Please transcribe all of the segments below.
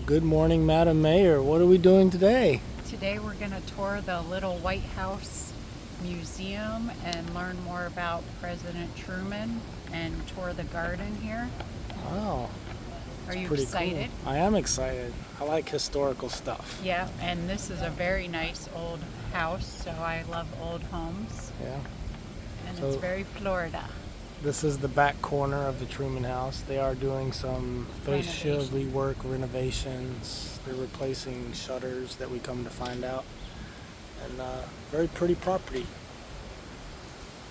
Good morning, Madam Mayor. What are we doing today? Today we're going to tour the Little White House Museum and learn more about President Truman and tour the garden here. Wow. Are you Pretty excited? Cool. I am excited. I like historical stuff. Yeah, and this is a very nice old house, so I love old homes. Yeah. And So it's very Florida. this is the back corner of the Truman House. They are doing some fascia rework, renovations. They're replacing shutters that we come to find out. And very pretty property.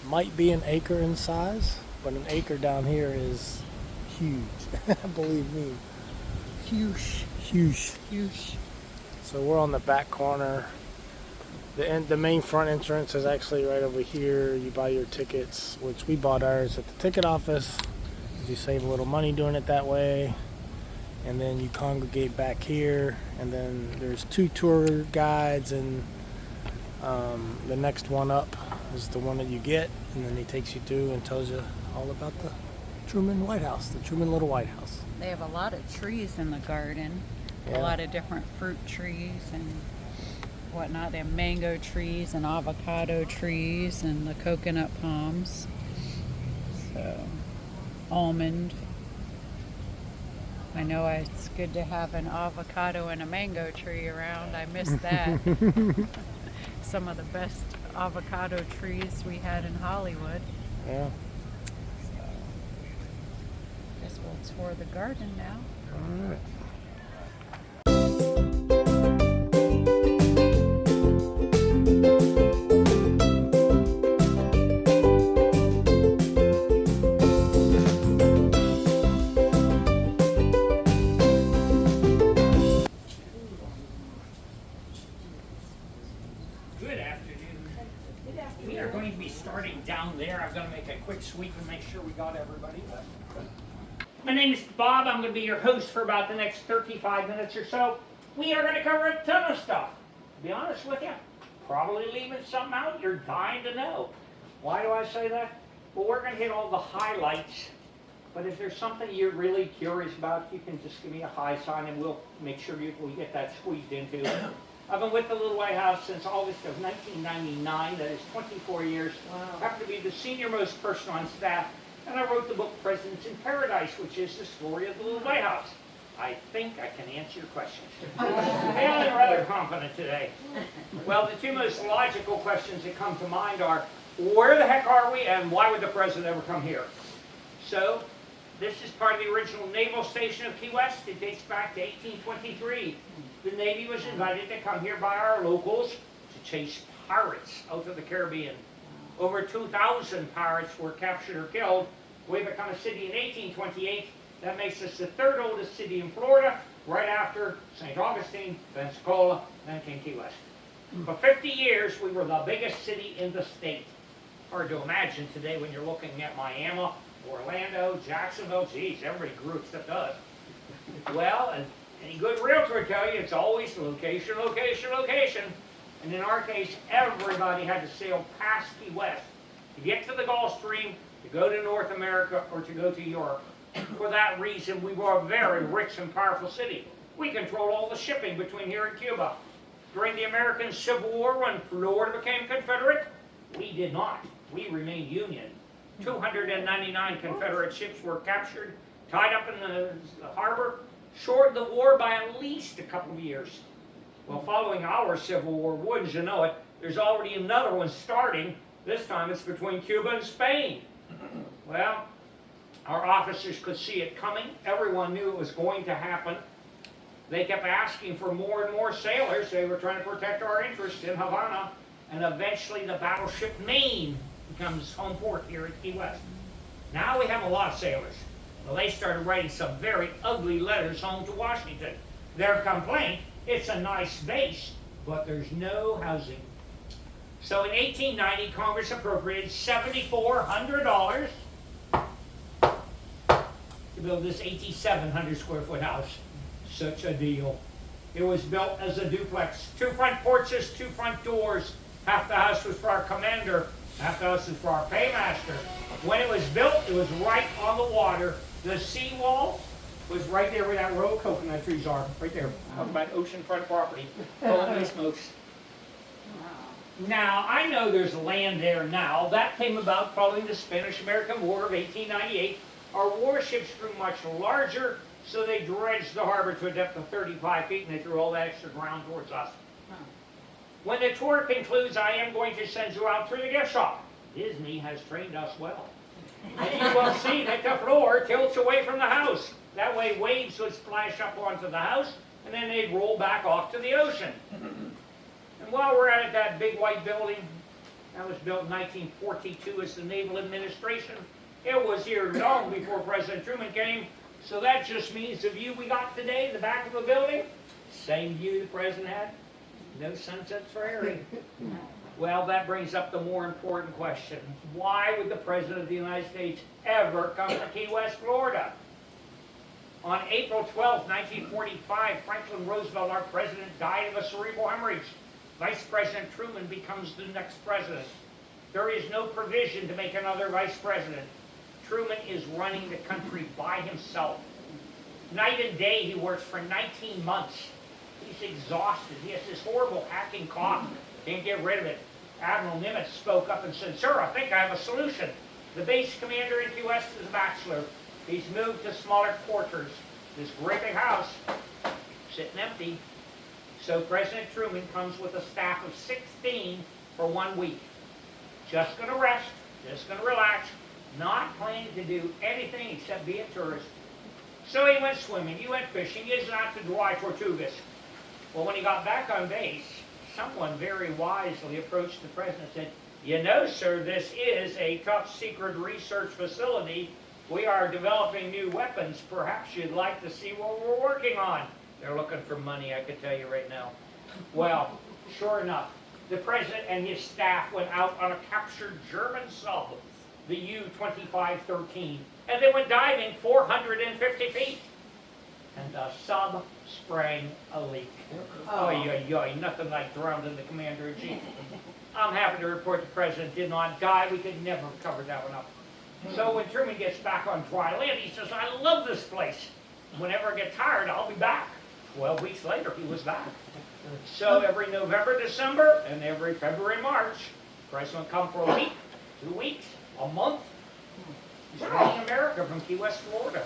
Might be an acre in size, but an acre down here is huge. Believe me. Huge. Huge. Huge. So we're on the back corner. The main front entrance is actually right over here. You buy your tickets, which we bought ours at the ticket office. You save a little money doing it that way. And then you congregate back here. And then there's 2 tour guides, and the next one up is the one that you get. And then he takes you through and tells you all about the Truman White House, the Truman Little White House. They have a lot of trees in the garden. Yeah. A lot of different fruit trees and whatnot. They have mango trees and avocado trees and the coconut palms. So, almond. I know it's good to have an avocado and a mango tree around. I miss that. Some of the best avocado trees we had in Hollywood. Yeah. So, guess we'll tour the garden now. All right. Good afternoon. We are going to be starting down there. I'm going to make a quick sweep and make sure we got everybody. My name is Bob. I'm going to be your host for about the next 35 minutes or so. We are going to cover a ton of stuff. To be honest with you, probably leaving something out you're dying to know. Why do I say that? Well, we're going to hit all the highlights. But if there's something you're really curious about, you can just give me a high sign and we'll make sure we get that squeezed into it. I've been with the Little White House since August of 1999. That is 24 years. Wow. I happen to be the senior most person on staff, and I wrote the book Presidents in Paradise, which is the story of the Little White House. I think I can answer your questions. I'm feeling rather confident today. Well, the 2 most logical questions that come to mind are, where the heck are we, and why would the president ever come here? So, this is part of the original naval station of Key West. It dates back to 1823. The Navy was invited to come here by our locals to chase pirates out of the Caribbean. Over 2,000 pirates were captured or killed. We become a city in 1828. That makes us the 3rd oldest city in Florida, right after St. Augustine, Pensacola, then came Key West. For 50 years, we were the biggest city in the state. Hard to imagine today when you're looking at Miami, Orlando, Jacksonville. Geez, everybody grew except us. Well, and any good realtor would tell you it's always location, location, location. And in our case, everybody had to sail past Key West to get to the Gulf Stream, to go to North America, or to go to Europe. For that reason, we were a very rich and powerful city. We controlled all the shipping between here and Cuba. During the American Civil War, when Florida became Confederate, we did not. We remained Union. 299 Confederate ships were captured, tied up in the harbor, shortened the war by at least a couple of years. Well, following our Civil War, wouldn't you know it, there's already another one starting. This time it's between Cuba and Spain. Well, our officers could see it coming. Everyone knew it was going to happen. They kept asking for more and more sailors. They were trying to protect our interests in Havana. And eventually the battleship Maine becomes home port here at Key West. Now we have a lot of sailors. Well, they started writing some very ugly letters home to Washington. Their complaint, it's a nice base, but there's no housing. So in 1890, Congress appropriated $7,400 to build this 8,700 square foot house. Such a deal. It was built as a duplex. 2 front porches, 2 front doors. Half the house was for our commander, half the house was for our paymaster. When it was built, it was right on the water. The seawall was right there where that row of coconut trees are, right there. Talking about oceanfront property. Holy smokes. Now, I know there's land there now. That came about following the Spanish-American War of 1898. Our warships grew much larger, so they dredged the harbor to a depth of 35 feet, and they threw all that extra ground towards us. When the tour concludes, I am going to send you out through the gift shop. Disney has trained us well. And you will see that the floor tilts away from the house. That way waves would splash up onto the house, and then they'd roll back off to the ocean. And while we're at it, that big white building, that was built in 1942 as the Naval Administration. It was here long before President Truman came, so that just means the view we got today, the back of the building, same view the President had. No Sunset Ferry. Well, that brings up the more important question. Why would the President of the United States ever come to Key West, Florida? On April 12, 1945, Franklin Roosevelt, our president, died of a cerebral hemorrhage. Vice President Truman becomes the next president. There is no provision to make another vice president. Truman is running the country by himself. Night and day he works for 19 months. He's exhausted. He has this horrible hacking cough. Can't get rid of it. Admiral Nimitz spoke up and said, "Sir, I think I have a solution." The base commander in Key West is a bachelor. He's moved to smaller quarters. This great big house, sitting empty. So President Truman comes with a staff of 16 for 1 week. Just going to rest, just going to relax, not planning to do anything except be a tourist. So he went swimming, he went fishing, he was out to dry Tortugas. Well, when he got back on base, someone very wisely approached the president and said, "You know, sir, this is a top secret research facility. We are developing new weapons. Perhaps you'd like to see what we're working on." They're looking for money, I could tell you right now. Well, sure enough, the president and his staff went out on a captured German sub, the U-2513, and they went diving 450 feet. And the sub sprang a leak. Oy, nothing like drowning the commander-in-chief. I'm happy to report the president did not die. We could never have covered that one up. So when Truman gets back on dry land, he says, "I love this place. Whenever I get tired, I'll be back." 12 weeks later, he was back. So every November, December, and every February, March, the president would come for a week, 2 weeks, a month. He's running America from Key West, Florida.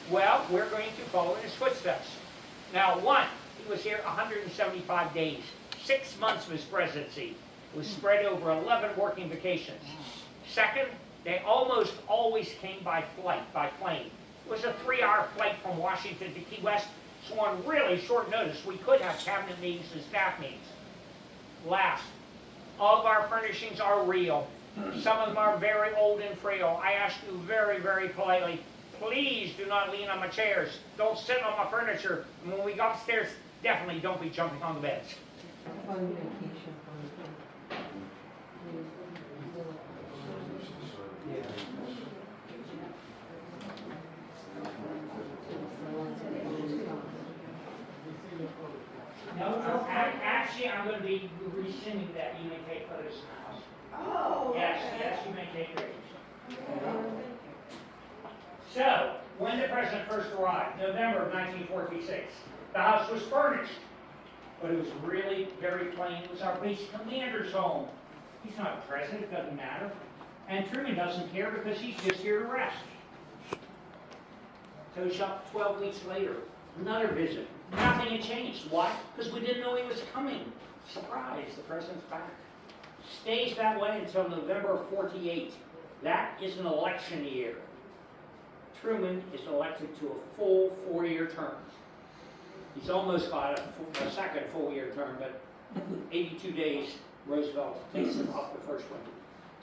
Well, we're going to follow in his footsteps. Now, one, he was here 175 days, 6 months of his presidency. It was spread over 11 working vacations. Second, they almost always came by flight, by plane. It was a 3-hour flight from Washington to Key West, so on really short notice, we could have cabinet meetings and staff meetings. Last, all of our furnishings are real. Some of them are very old and frail. I ask you very, very politely, please do not lean on my chairs. Don't sit on my furniture. And when we go upstairs, definitely don't be jumping on the beds. Fun vacation. No, actually, I'm going to be rescinding that. You may take photos now. Oh. Yes, you may take pictures. So, when the president first arrived, November of 1946, the house was furnished, but it was really very plain. It was our base commander's home. He's not a president, it doesn't matter. And Truman doesn't care because he's just here to rest. So he shot 12 weeks later, another visit. Nothing had changed. Why? Because we didn't know he was coming. Surprise, the president's back. Stays that way until November of 48. That is an election year. Truman is elected to a full 4-year term. He's almost got a second full-year term, but 82 days, Roosevelt takes him off the first one.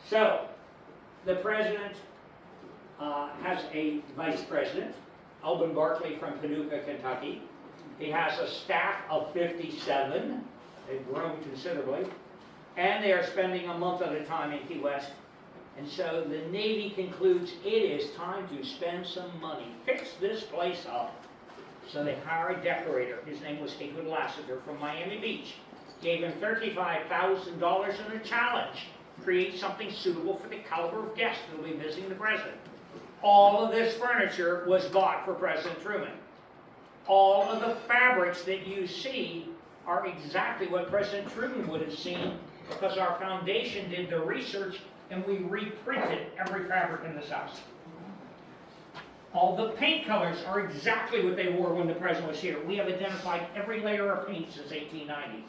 So, the president has a vice president, Alban Barkley from Paducah, Kentucky. He has a staff of 57. They've grown considerably. And they are spending a month at a time in Key West. And so the Navy concludes it is time to spend some money. Fix this place up. So they hire a decorator. His name was Haywood Lassiter from Miami Beach. Gave him $35,000 and a challenge. Create something suitable for the caliber of guests who will be visiting the president. All of this furniture was bought for President Truman. All of the fabrics that you see are exactly what President Truman would have seen, because our foundation did the research and we reprinted every fabric in this house. All the paint colors are exactly what they wore when the president was here. We have identified every layer of paint since 1890.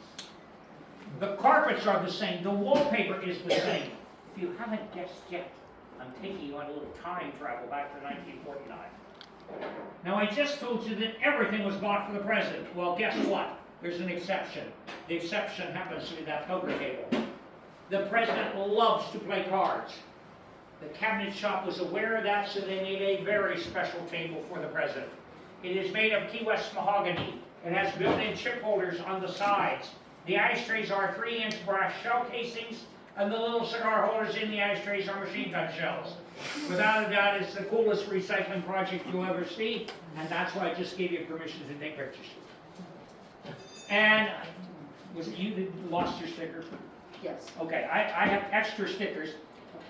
The carpets are the same. The wallpaper is the same. If you haven't guessed yet, I'm taking you on a little time travel back to 1949. Now, I just told you that everything was bought for the president. Well, guess what? There's an exception. The exception happens to be that poker table. The president loves to play cards. The cabinet shop was aware of that, so they made a very special table for the president. It is made of Key West mahogany. It has built-in chip holders on the sides. The ashtrays are 3-inch brass shell casings, and the little cigar holders in the ashtrays are machine gun shells. Without a doubt, it's the coolest recycling project you'll ever see, and that's why I just gave you permission to take pictures. And was it you that lost your sticker? Yes. Okay, I have extra stickers.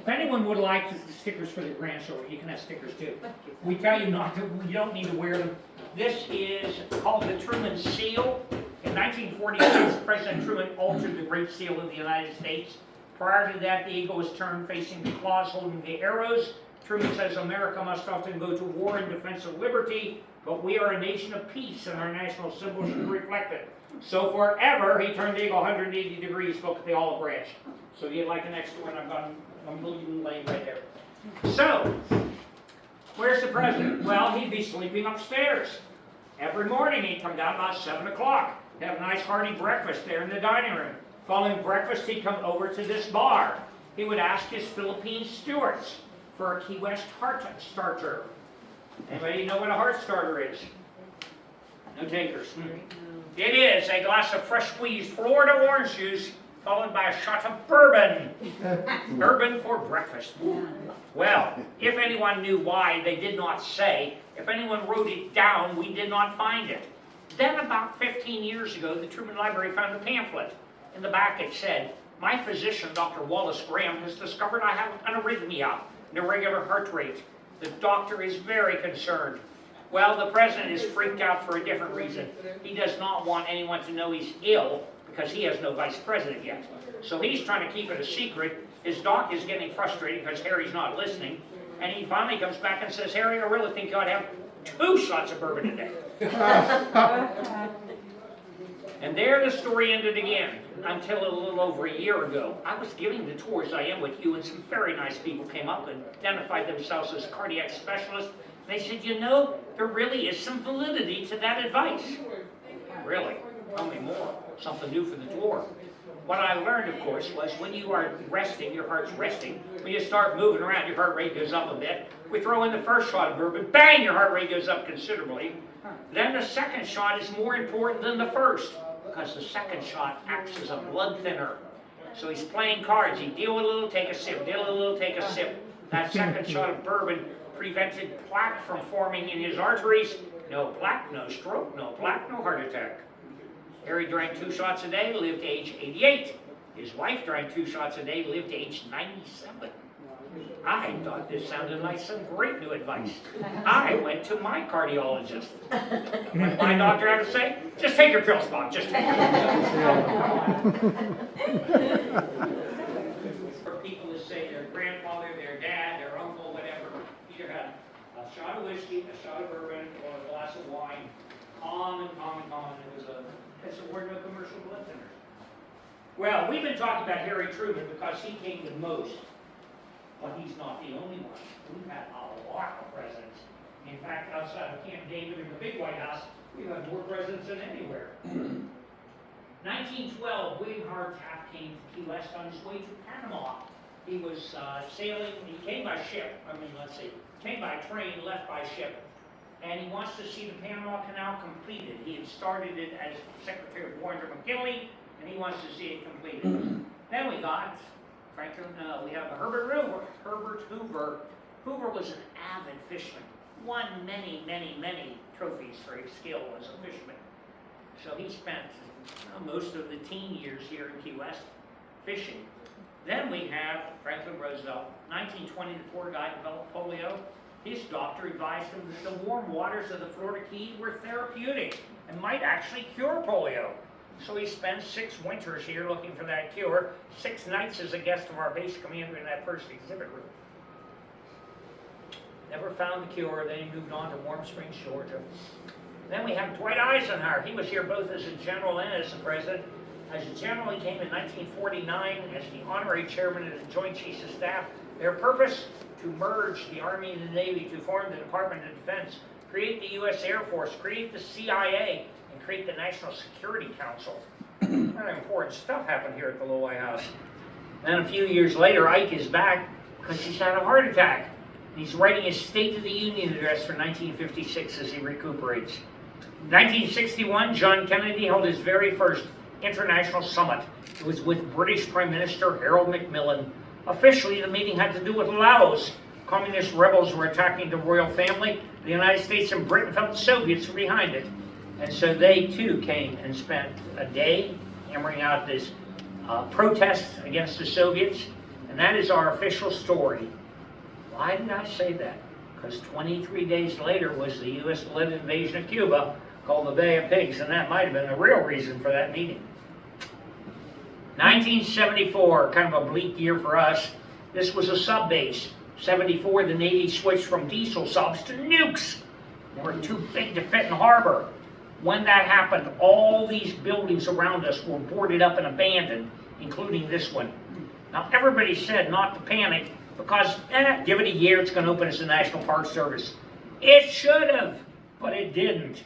If anyone would like the stickers for the grandchildren, you can have stickers too. We tell you not to, you don't need to wear them. This is called the Truman Seal. In 1946, President Truman altered the Great Seal of the United States. Prior to that, the eagle was turned facing the claws holding the arrows. Truman says America must often go to war in defense of liberty, but we are a nation of peace and our national symbol should reflect it. So forever, he turned the eagle 180 degrees, spoke at the olive branch. So if you'd like an extra one, I'm leaving laying right there. So, where's the president? Well, he'd be sleeping upstairs. Every morning he'd come down about 7 o'clock, have a nice hearty breakfast there in the dining room. Following breakfast, he'd come over to this bar. He would ask his Philippine stewards for a Key West heart starter. Anybody know what a heart starter is? No takers. It is a glass of fresh squeezed Florida orange juice followed by a shot of bourbon. Bourbon for breakfast. Well, if anyone knew why, they did not say. If anyone wrote it down, we did not find it. Then about 15 years ago, the Truman Library found a pamphlet. In the back it said, "My physician, Dr. Wallace Graham, has discovered I have an arrhythmia, an irregular heart rate. The doctor is very concerned." Well, the president is freaked out for a different reason. He does not want anyone to know he's ill because he has no vice president yet. So he's trying to keep it a secret. His doc is getting frustrated because Harry's not listening. And he finally comes back and says, "Harry, I really think you ought to have 2 shots of bourbon a day." And there the story ended again, until a little over a year ago. I was giving the tours I am with you, and some very nice people came up and identified themselves as cardiac specialists. They said, "You know, there really is some validity to that advice." Really? Tell me more. Something new for the tour. What I learned, of course, was when you are resting, your heart's resting. When you start moving around, your heart rate goes up a bit. We throw in the first shot of bourbon, bang, your heart rate goes up considerably. Then the second shot is more important than the first, because the second shot acts as a blood thinner. So he's playing cards. He deal a little, take a sip, deal a little, take a sip. That second shot of bourbon prevented plaque from forming in his arteries. No plaque, no stroke, no plaque, no heart attack. Harry drank 2 shots a day, lived to age 88. His wife drank 2 shots a day, lived to age 97. I thought this sounded like some great new advice. I went to my cardiologist. What did my doctor have to say? "Just take your pills, Bob, just take your pills." For people to say their grandfather, their dad, their uncle, whatever, either had a shot of whiskey, a shot of bourbon, or a glass of wine. Common. It's a word, no commercial blood thinner. Well, we've been talking about Harry Truman because he came the most. But he's not the only one. We've had a lot of presidents. In fact, outside of Camp David in the big White House, we've had more presidents than anywhere. 1912, William Howard Taft came to Key West on his way to Panama. He was sailing, he came by ship, came by train, left by ship. And he wants to see the Panama Canal completed. He had started it as Secretary of War under McKinley, and he wants to see it completed. Then we got we have Herbert Hoover. Hoover was an avid fisherman, won many trophies for his skill as a fisherman. So he spent most of the teen years here in Key West fishing. Then we have Franklin Roosevelt. 1920, the poor guy developed polio. His doctor advised him that the warm waters of the Florida Keys were therapeutic and might actually cure polio. So he spends 6 winters here looking for that cure, 6 nights as a guest of our base commander in that first exhibit room. Never found the cure, then he moved on to Warm Springs, Georgia. Then we have Dwight Eisenhower. He was here both as a general and as a president. As a general, he came in 1949 as the honorary chairman of the Joint Chiefs of Staff. Their purpose? To merge the Army and the Navy to form the Department of Defense, create the U.S. Air Force, create the CIA, and create the National Security Council. Very important stuff happened here at the Little White House. Then a few years later, Ike is back because he's had a heart attack. He's writing his State of the Union address for 1956 as he recuperates. 1961, John Kennedy held his very first international summit. It was with British Prime Minister Harold Macmillan. Officially, the meeting had to do with Laos. Communist rebels were attacking the royal family. The United States and Britain felt the Soviets were behind it. And so they too came and spent a day hammering out this protest against the Soviets. And that is our official story. Why did I say that? Because 23 days later was the U.S.-led invasion of Cuba, called the Bay of Pigs, and that might have been the real reason for that meeting. 1974, kind of a bleak year for us. This was a sub base. 74, the Navy switched from diesel subs to nukes. They were too big to fit in harbor. When that happened, all these buildings around us were boarded up and abandoned, including this one. Now, everybody said not to panic because, give it a year, it's going to open as a National Park Service. It should have, but it didn't.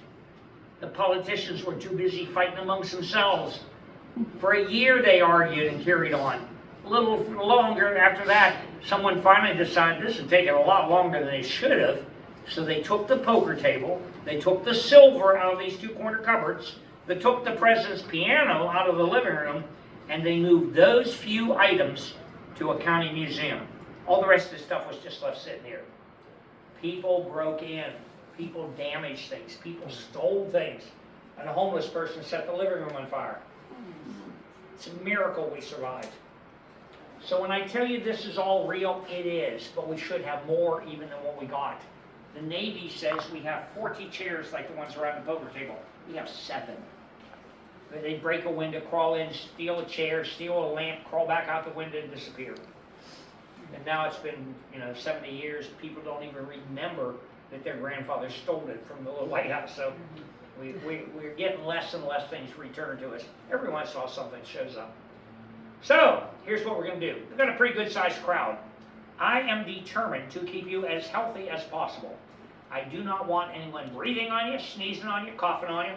The politicians were too busy fighting amongst themselves. For a year they argued and carried on. A little longer after that, someone finally decided this had taken a lot longer than they should have. So they took the poker table, they took the silver out of these 2 corner cupboards, they took the president's piano out of the living room, and they moved those few items to a county museum. All the rest of the stuff was just left sitting here. People broke in, people damaged things, people stole things, and a homeless person set the living room on fire. It's a miracle we survived. So when I tell you this is all real, it is, but we should have more even than what we got. The Navy says we have 40 chairs like the ones around the poker table. We have 7. They break a window, crawl in, steal a chair, steal a lamp, crawl back out the window and disappear. And now it's been, 70 years. People don't even remember that their grandfather stole it from the Little White House. So we're getting less and less things returned to us. Every once in a while something shows up. So here's what we're going to do. We've got a pretty good sized crowd. I am determined to keep you as healthy as possible. I do not want anyone breathing on you, sneezing on you, coughing on you,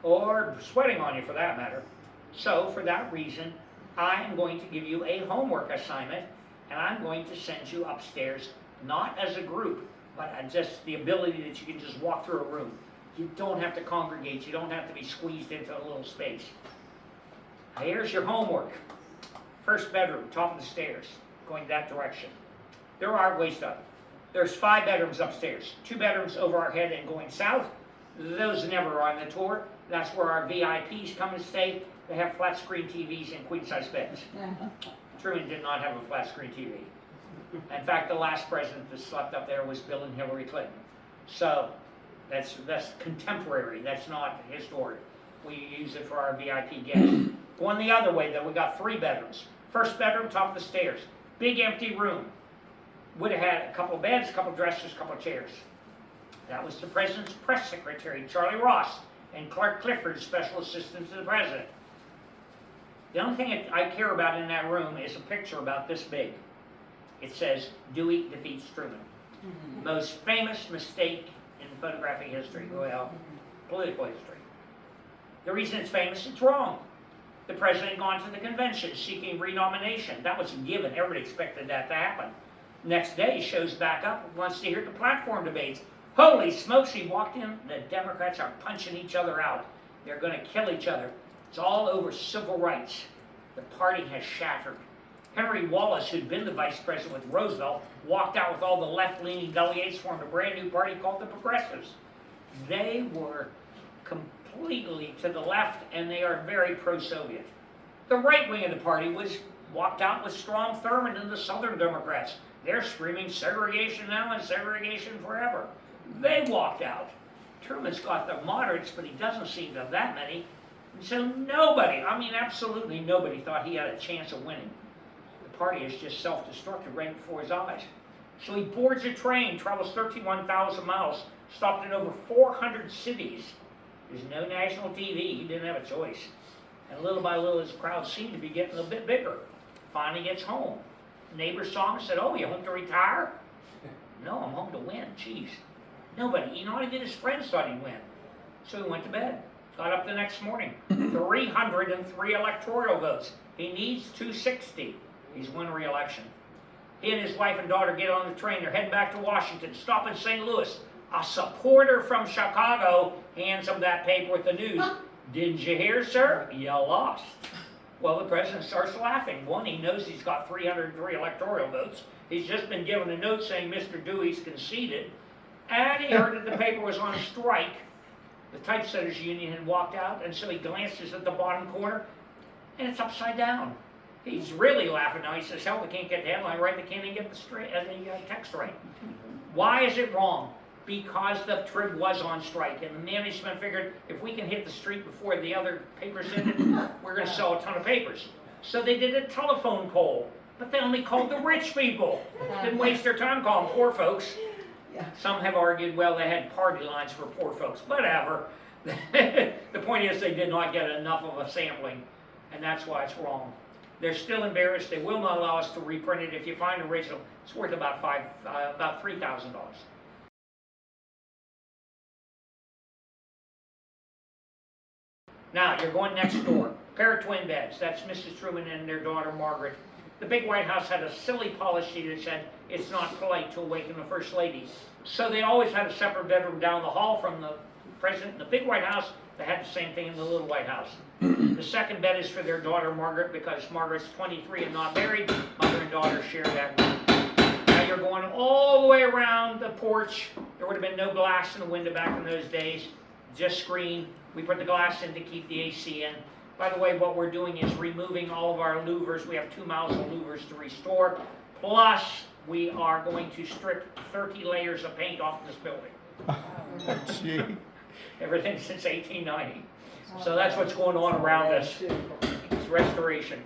or sweating on you for that matter. So for that reason, I am going to give you a homework assignment, and I'm going to send you upstairs, not as a group, but just the ability that you can just walk through a room. You don't have to congregate. You don't have to be squeezed into a little space. Now, here's your homework. First bedroom, top of the stairs, going that direction. There are ways up. There's 5 bedrooms upstairs, 2 bedrooms over our head and going south. Those never are on the tour. That's where our VIPs come and stay. They have flat screen TVs and queen size beds. Truman did not have a flat screen TV. In fact, the last president that slept up there was Bill and Hillary Clinton. So that's contemporary. That's not historic. We use it for our VIP guests. Going the other way, though, we got 3 bedrooms. First bedroom, top of the stairs. Big empty room. Would have had a couple of beds, a couple of dressers, a couple of chairs. That was the president's press secretary, Charlie Ross, and Clark Clifford, special assistant to the president. The only thing I care about in that room is a picture about this big. It says, Dewey defeats Truman. Most famous mistake in photographic history, well, political history. The reason it's famous, it's wrong. The president had gone to the convention seeking renomination. That was a given. Everybody expected that to happen. Next day, he shows back up, wants to hear the platform debates. Holy smokes, he walked in. The Democrats are punching each other out. They're going to kill each other. It's all over civil rights. The party has shattered. Henry Wallace, who'd been the vice president with Roosevelt, walked out with all the left-leaning delegates, formed a brand new party called the Progressives. They were completely to the left, and they are very pro-Soviet. The right wing of the party walked out with Strom Thurmond and the Southern Democrats. They're screaming segregation now and segregation forever. They walked out. Truman's got the moderates, but he doesn't seem to have that many. And so nobody, I mean absolutely nobody, thought he had a chance of winning. The party is just self-destructed right before his eyes. So he boards a train, travels 31,000 miles, stopped in over 400 cities. There's no national TV, he didn't have a choice. And little by little his crowd seemed to be getting a bit bigger. Finally gets home. Neighbors saw him and said, "Oh, you home to retire?" "No, I'm home to win." Jeez. Nobody, not even his friends thought he'd win. So he went to bed. Got up the next morning. 303 electoral votes. He needs 260. He's won re-election. He and his wife and daughter get on the train. They're heading back to Washington. Stop in St. Louis. A supporter from Chicago hands him that paper with the news. "Didn't you hear, sir? You lost." Well, the president starts laughing. One, he knows he's got 303 electoral votes. He's just been given a note saying Mr. Dewey's conceded. And he heard that the paper was on strike. The typesetters union had walked out, and so he glances at the bottom corner, and it's upside down. He's really laughing now. He says, "Hell, we can't get the headline right. They can't even get the text right." Why is it wrong? Because the Trib was on strike, and the management figured if we can hit the street before the other papers hit it, we're going to sell a ton of papers. So they did a telephone poll, but they only called the rich people. Didn't waste their time calling poor folks. Some have argued, well, they had party lines for poor folks. Whatever. The point is they did not get enough of a sampling, and that's why it's wrong. They're still embarrassed. They will not allow us to reprint it. If you find an original, it's worth about $3,000. Now, you're going next door. Pair of twin beds. That's Mrs. Truman and their daughter, Margaret. The big White House had a silly policy that said it's not polite to awaken the First Lady. So they always had a separate bedroom down the hall from the President. In the big White House, they had the same thing in the little White House. The second bed is for their daughter, Margaret, because Margaret's 23 and not married. Mother and daughter share that room. Now you're going all the way around the porch. There would have been no glass in the window back in those days, just screen. We put the glass in to keep the AC in. By the way, what we're doing is removing all of our louvers. We have 2 miles of louvers to restore. Plus, we are going to strip 30 layers of paint off this building. Gee. Everything since 1890. So that's what's going on around us. It's restoration.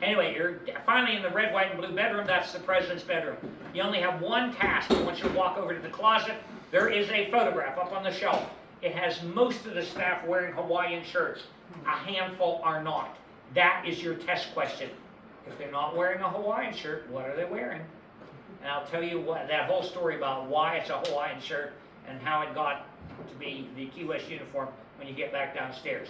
Anyway, you're finally in the red, white, and blue bedroom. That's the president's bedroom. You only have one task. I want you to walk over to the closet. There is a photograph up on the shelf. It has most of the staff wearing Hawaiian shirts. A handful are not. That is your test question. If they're not wearing a Hawaiian shirt, what are they wearing? And I'll tell you what, that whole story about why it's a Hawaiian shirt and how it got to be the QS uniform when you get back downstairs.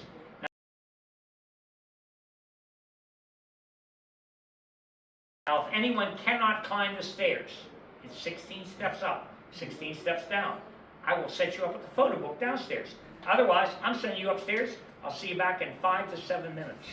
Now, if anyone cannot climb the stairs, it's 16 steps up, 16 steps down. I will set you up with the photo book downstairs. Otherwise, I'm sending you upstairs. I'll see you back in 5 to 7 minutes.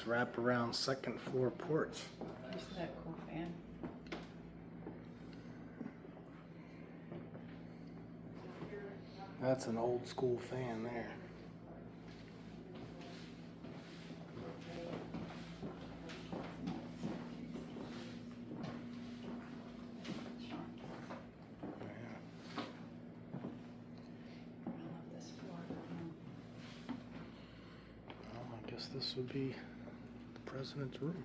wraparound second floor porch. Isn't that cool, fan? That's an old school fan there. Well, I guess this would be the president's room.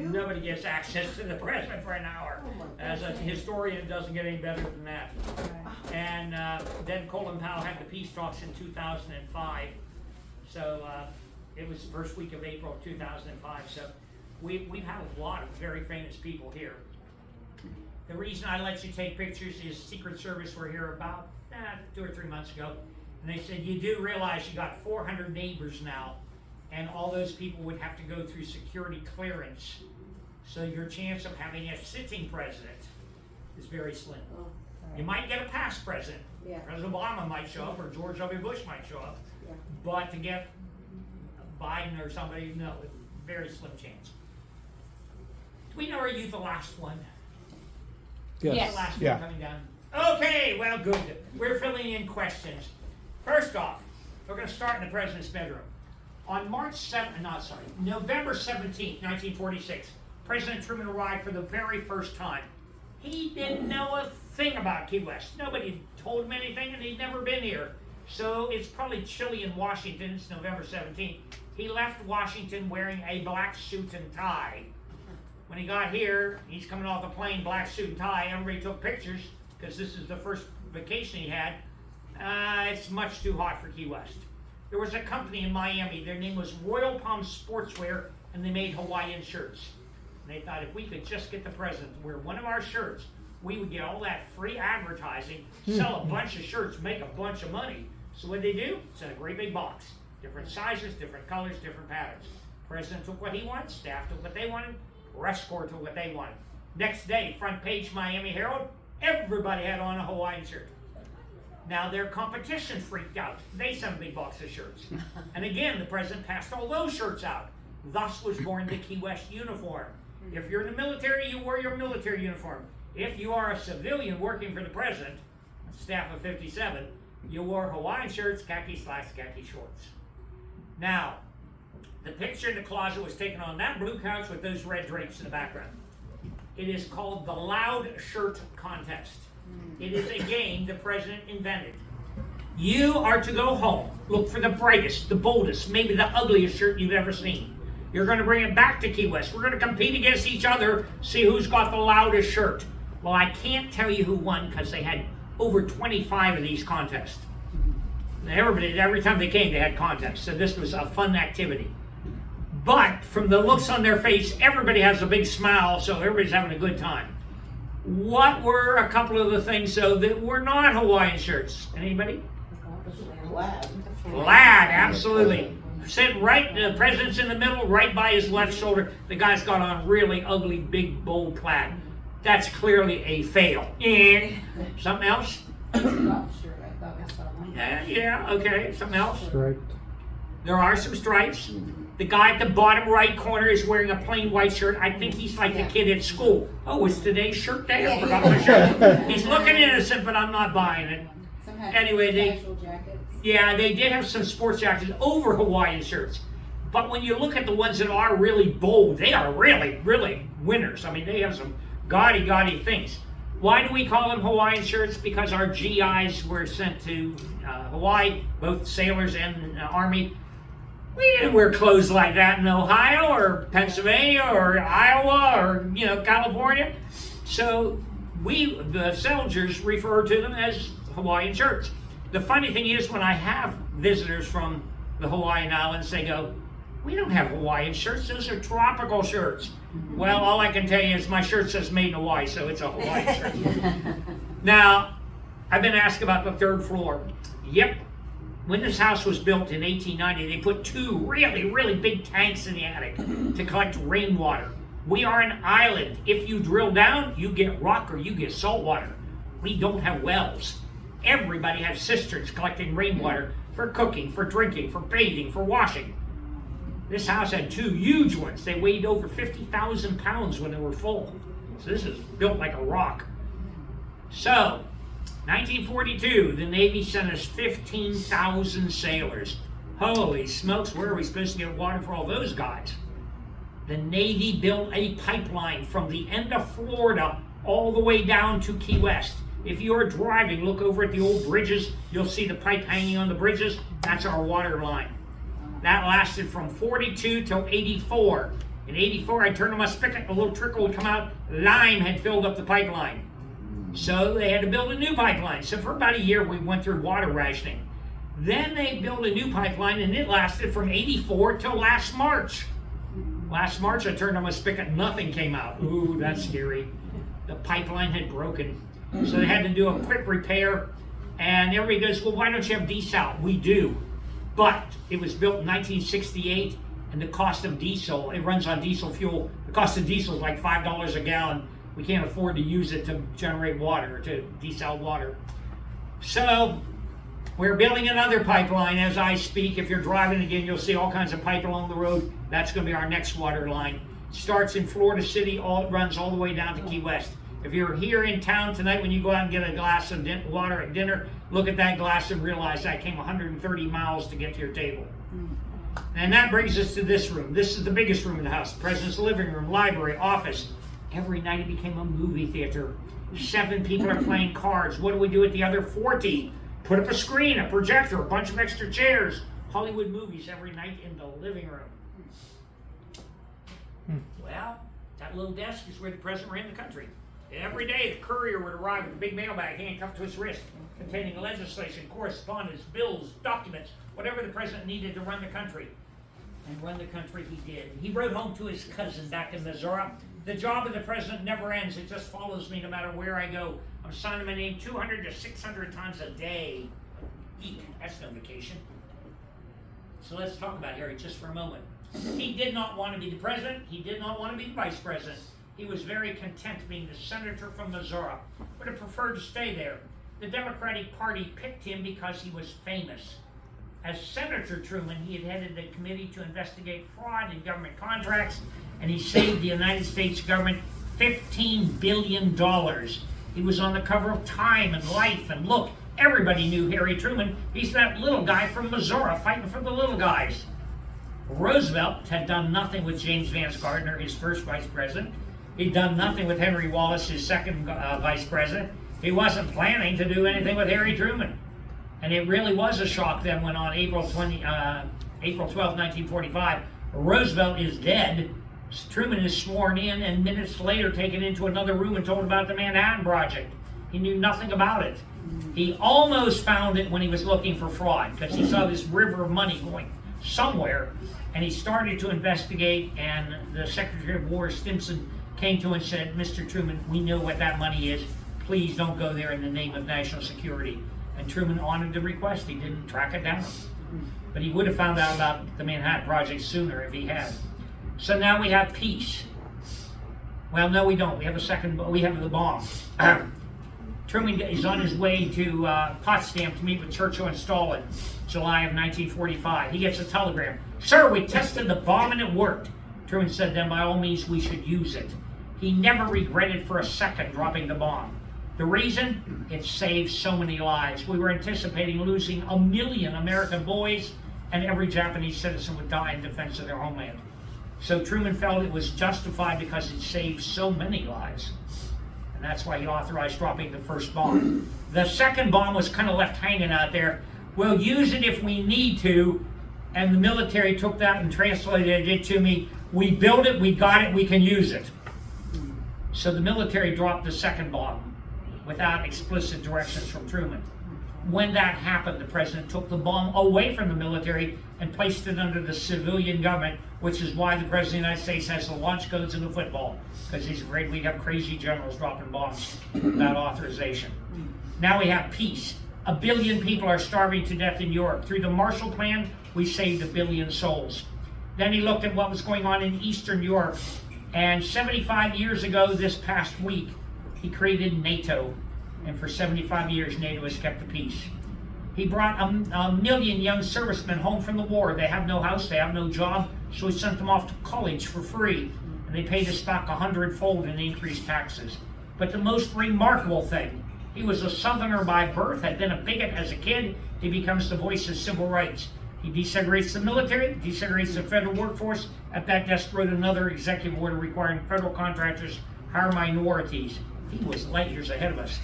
Nobody gets access to the president for an hour. As a historian, it doesn't get any better than that. And then Colin Powell had the peace talks in 2005. So it was the first week of April of 2005. So we've had a lot of very famous people here. The reason I let you take pictures is Secret Service were here about 2 or 3 months ago. And they said, you do realize you got 400 neighbors now, and all those people would have to go through security clearance. So your chance of having a sitting president is very slim. Oh, You might get a past president. Yeah. President Obama might show up, or George W. Bush might show up. Yeah. But to get Biden or somebody, no, very slim chance. Do we know, are you the last one? Yes. The last Yeah. one coming down. Okay, well, good. We're filling in questions. First off, we're going to start in the president's bedroom. On November 17th, 1946, President Truman arrived for the very first time. He didn't know a thing about Key West. Nobody told him anything, and he'd never been here. So it's probably chilly in Washington. It's November 17th. He left Washington wearing a black suit and tie. When he got here, he's coming off the plane, black suit and tie. Everybody took pictures because this is the first vacation he had. It's much too hot for Key West. There was a company in Miami. Their name was Royal Palm Sportswear, and they made Hawaiian shirts. And they thought if we could just get the president to wear one of our shirts, we would get all that free advertising, sell a bunch of shirts, make a bunch of money. So what did they do? It's in a great big box. Different sizes, different colors, different patterns. President took what he wanted, staff took what they wanted, or escort to what they wanted. Next day, front page Miami Herald, everybody had on a Hawaiian shirt. Now their competition freaked out. They sent a big box of shirts. And again, the president passed all those shirts out. Thus was born the Key West uniform. If you're in the military, you wear your military uniform. If you are a civilian working for the president, staff of 57, you wore Hawaiian shirts, khaki/khaki shorts. Now, the picture in the closet was taken on that blue couch with those red drapes in the background. It is called the Loud Shirt Contest. It is a game the president invented. You are to go home, look for the brightest, the boldest, maybe the ugliest shirt you've ever seen. You're going to bring it back to Key West. We're going to compete against each other, see who's got the loudest shirt. Well, I can't tell you who won because they had over 25 of these contests. Every time they came, they had contests. So this was a fun activity. But from the looks on their face, everybody has a big smile, so everybody's having a good time. What were a couple of the things, though, that were not Hawaiian shirts? Anybody? Plaid, absolutely. Sit right, the president's in the middle, right by his left shoulder. The guy's got on really ugly, big, bold plaid. That's clearly a fail. And something else? Yeah, okay. Something else? Striped. There are some stripes. The guy at the bottom right corner is wearing a plain white shirt. I think he's like the kid at school. Oh, it's today's shirt day? I forgot my shirt. He's looking innocent, but I'm not buying it. Anyway, they did have some sports jackets over Hawaiian shirts. But when you look at the ones that are really bold, they are really, really winners. I mean, they have some gaudy things. Why do we call them Hawaiian shirts? Because our GIs were sent to Hawaii, both sailors and Army. We didn't wear clothes like that in Ohio or Pennsylvania or Iowa or California. So we, the soldiers, refer to them as Hawaiian shirts. The funny thing is when I have visitors from the Hawaiian Islands, they go, "We don't have Hawaiian shirts, those are tropical shirts." Well, all I can tell you is my shirt says made in Hawaii, so it's a Hawaiian shirt. Now, I've been asked about the third floor. Yep. When this house was built in 1890, they put two really big tanks in the attic to collect rainwater. We are an island. If you drill down, you get rock or you get salt water. We don't have wells. Everybody has cisterns collecting rainwater for cooking, for drinking, for bathing, for washing. This house had two huge ones. They weighed over 50,000 pounds when they were full. So this is built like a rock. So, 1942, the Navy sent us 15,000 sailors. Holy smokes, where are we supposed to get water for all those guys? The Navy built a pipeline from the end of Florida all the way down to Key West. If you're driving, look over at the old bridges, you'll see the pipe hanging on the bridges. That's our water line. That lasted from 42 till 84. In 84, I turned on my spigot, a little trickle would come out. Lime had filled up the pipeline. So they had to build a new pipeline. So for about a year, we went through water rationing. Then they built a new pipeline, and it lasted from 84 till last March. Last March, I turned on my spigot, nothing came out. Ooh, that's scary. The pipeline had broken. So they had to do a quick repair. And everybody goes, well, why don't you have desal? We do. But it was built in 1968, and the cost of diesel, it runs on diesel fuel. The cost of diesel is like $5 a gallon. We can't afford to use it to generate water, or to desal water. So we're building another pipeline as I speak. If you're driving again, you'll see all kinds of pipe along the road. That's going to be our next water line. It starts in Florida City, runs all the way down to Key West. If you're here in town tonight, when you go out and get a glass of water at dinner, look at that glass and realize I came 130 miles to get to your table. And that brings us to this room. This is the biggest room in the house. The president's living room, library, office. Every night it became a movie theater. 7 people are playing cards. What do we do with the other 40? Put up a screen, a projector, a bunch of extra chairs. Hollywood movies every night in the living room. Well, that little desk is where the president ran the country. Every day the courier would arrive with a big mail bag handcuffed to his wrist, containing legislation, correspondence, bills, documents, whatever the president needed to run the country. And run the country he did. He wrote home to his cousin back in Missouri. The job of the president never ends. It just follows me no matter where I go. I'm signing my name 200 to 600 times a day. Eek, that's no vacation. So let's talk about Harry just for a moment. He did not want to be the president. He did not want to be the vice president. He was very content being the senator from Missouri. Would have preferred to stay there. The Democratic Party picked him because he was famous. As Senator Truman, he had headed the committee to investigate fraud in government contracts, and he saved the United States government $15 billion. He was on the cover of Time and Life, and look, everybody knew Harry Truman. He's that little guy from Missouri fighting for the little guys. Roosevelt had done nothing with James Vance Gardner, his first vice president. He'd done nothing with Henry Wallace, his second vice president. He wasn't planning to do anything with Harry Truman. And it really was a shock then when on April 12, 1945, Roosevelt is dead. Truman is sworn in and minutes later taken into another room and told about the Manhattan Project. He knew nothing about it. He almost found it when he was looking for fraud because he saw this river of money going somewhere, and he started to investigate, and the Secretary of War, Stimson, came to him and said, Mr. Truman, we know what that money is. Please don't go there in the name of national security. And Truman honored the request. He didn't track it down. But he would have found out about the Manhattan Project sooner if he had. So now we have peace. Well, no, we don't. We have the bomb. Truman is on his way to Potsdam to meet with Churchill and Stalin, July of 1945. He gets a telegram. Sir, we tested the bomb and it worked. Truman said then by all means we should use it. He never regretted for a second dropping the bomb. The reason? It saved so many lives. We were anticipating losing 1 million American boys, and every Japanese citizen would die in defense of their homeland. So Truman felt it was justified because it saved so many lives. And that's why he authorized dropping the first bomb. The second bomb was kind of left hanging out there. We'll use it if we need to. And the military took that and translated it to me. We built it, we got it, we can use it. So the military dropped the second bomb without explicit directions from Truman. When that happened, the president took the bomb away from the military and placed it under the civilian government, which is why the president of the United States has the launch codes in the football, because he's afraid we'd have crazy generals dropping bombs without authorization. Now we have peace. 1 billion people are starving to death in Europe. Through the Marshall Plan, we saved 1 billion souls. Then he looked at what was going on in Eastern Europe, and 75 years ago this past week, he created NATO, and for 75 years NATO has kept the peace. He brought a million young servicemen home from the war. They have no house, they have no job, so he sent them off to college for free, and they paid us back 100-fold in increased taxes. But the most remarkable thing, he was a Southerner by birth, had been a bigot as a kid. He becomes the voice of civil rights. He desegregates the military, desegregates the federal workforce. At that desk wrote another executive order requiring federal contractors hire minorities. He was light years ahead of us.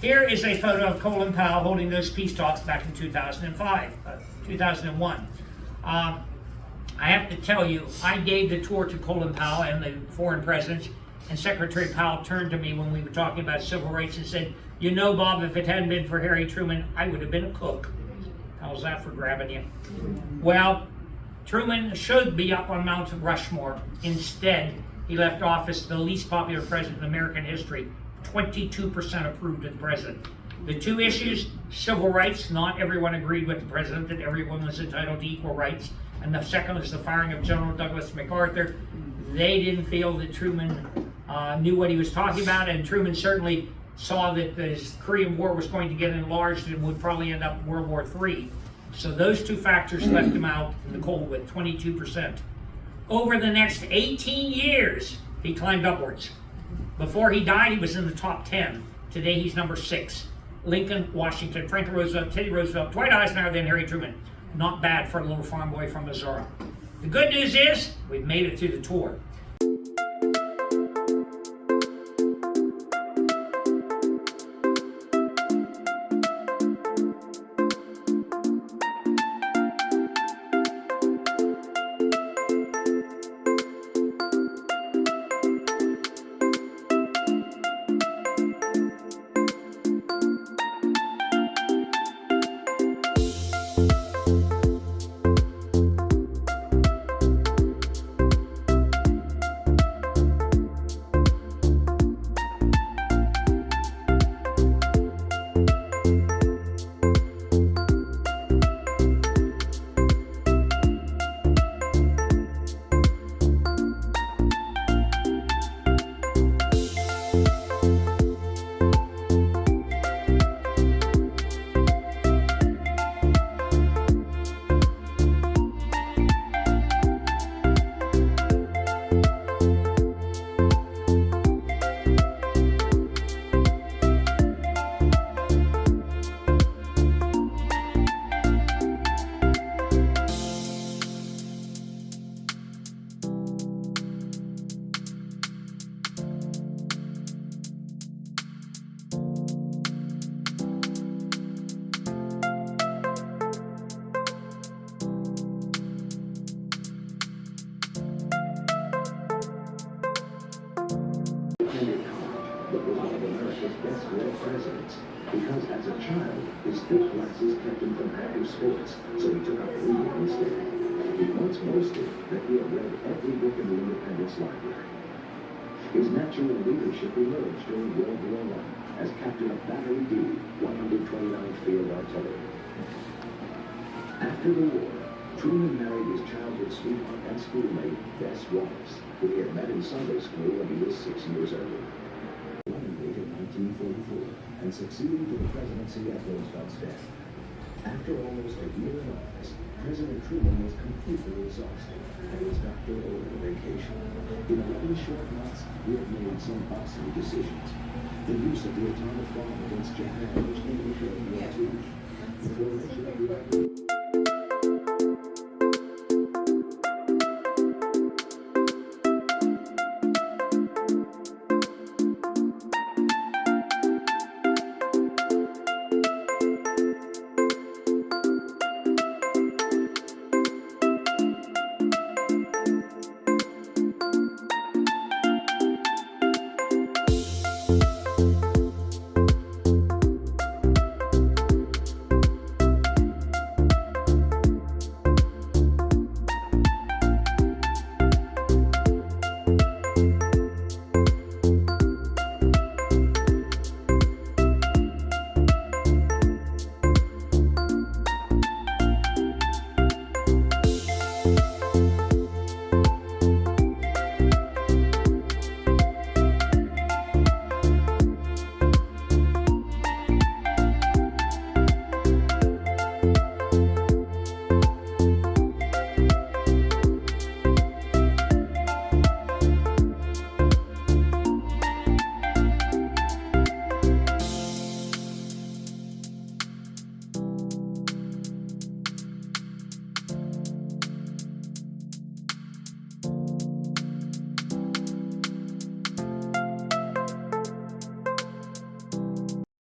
Here is a photo of Colin Powell holding those peace talks back in 2001. I have to tell you, I gave the tour to Colin Powell and the foreign presidents, and Secretary Powell turned to me when we were talking about civil rights and said, you know, Bob, if it hadn't been for Harry Truman, I would have been a cook. How's that for grabbing you? Well, Truman should be up on Mount Rushmore. Instead, he left office the least popular president in American history. 22% approved of the president. The two issues, civil rights, not everyone agreed with the president that everyone was entitled to equal rights. And the second was the firing of General Douglas MacArthur. They didn't feel that Truman knew what he was talking about, and Truman certainly saw that the Korean War was going to get enlarged and would probably end up World War III. So those two factors left him out in the cold with 22%. Over the next 18 years, he climbed upwards. Before he died, he was in the top 10. Today, he's number 6. Lincoln, Washington, Franklin Roosevelt, Teddy Roosevelt, Dwight Eisenhower, then Harry Truman. Not bad for a little farm boy from Missouri. The good news is, we've made it through the tour. America's best-read presidents because as a child, his thick glasses kept him from active sports, so he took up reading instead. He once boasted that he had read every book in the Independence Library. His natural leadership emerged during World War I as captain of Battery D, 129th Field Artillery. After the war, Truman married his childhood sweetheart and schoolmate, Bess Wallace, who he had met in Sunday school when he was 6 years old. He in 1944 and succeeding to the presidency at Roosevelt's death. After almost a year in office, President Truman was completely exhausted and was not go over vacation. In 11 short months, he had made some awesome decisions. The use of the atomic bomb against Japan, which ended World War II.